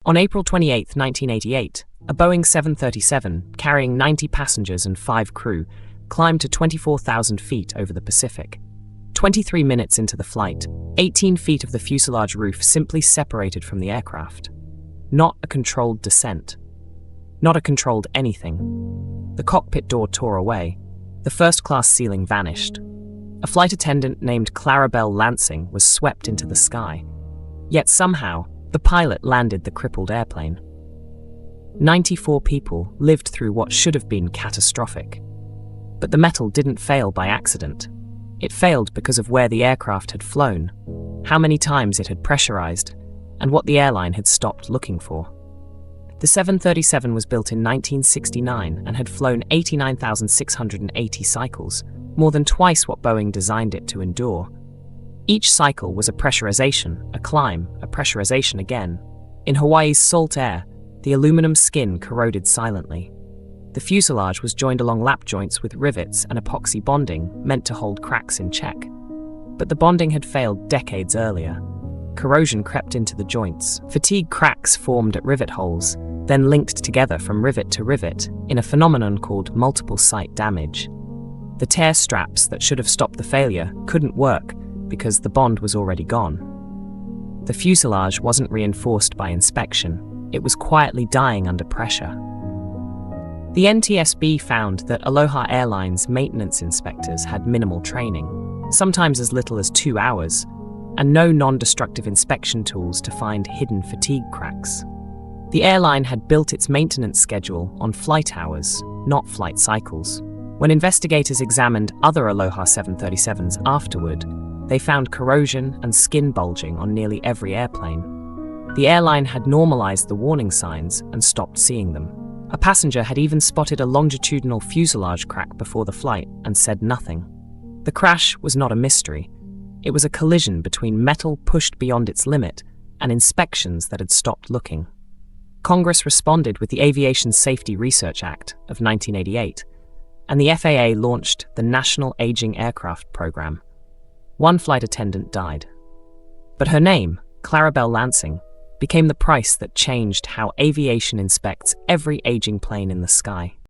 On April 28, 1988, a Boeing 737 carrying 90 passengers and 5 crew climbed to 24,000 feet over the Pacific. 23 minutes into the flight, 18 feet of the fuselage roof simply separated from the aircraft. Not a controlled descent. Not a controlled anything. The cockpit door tore away. The first-class ceiling vanished. A flight attendant named Clarabelle Lansing was swept into the sky. Yet somehow, the pilot landed the crippled airplane. 94 people lived through what should have been catastrophic. But the metal didn't fail by accident. It failed because of where the aircraft had flown, how many times it had pressurized, and what the airline had stopped looking for. The 737 was built in 1969 and had flown 89,680 cycles, more than twice what Boeing designed it to endure. Each cycle was a pressurization, a climb, a pressurization again. In Hawaii's salt air, the aluminum skin corroded silently. The fuselage was joined along lap joints with rivets and epoxy bonding meant to hold cracks in check. But the bonding had failed decades earlier. Corrosion crept into the joints. Fatigue cracks formed at rivet holes, then linked together from rivet to rivet in a phenomenon called multiple site damage. The tear straps that should have stopped the failure couldn't work because the bond was already gone. The fuselage wasn't reinforced by inspection. It was quietly dying under pressure. The NTSB found that Aloha Airlines maintenance inspectors had minimal training, sometimes as little as 2 hours, and no non-destructive inspection tools to find hidden fatigue cracks. The airline had built its maintenance schedule on flight hours, not flight cycles. When investigators examined other Aloha 737s afterward, they found corrosion and skin bulging on nearly every airplane. The airline had normalized the warning signs and stopped seeing them. A passenger had even spotted a longitudinal fuselage crack before the flight and said nothing. The crash was not a mystery. It was a collision between metal pushed beyond its limit and inspections that had stopped looking. Congress responded with the Aviation Safety Research Act of 1988, and the FAA launched the National Aging Aircraft Program. One flight attendant died. But her name, Clarabelle Lansing, became the price that changed how aviation inspects every aging plane in the sky.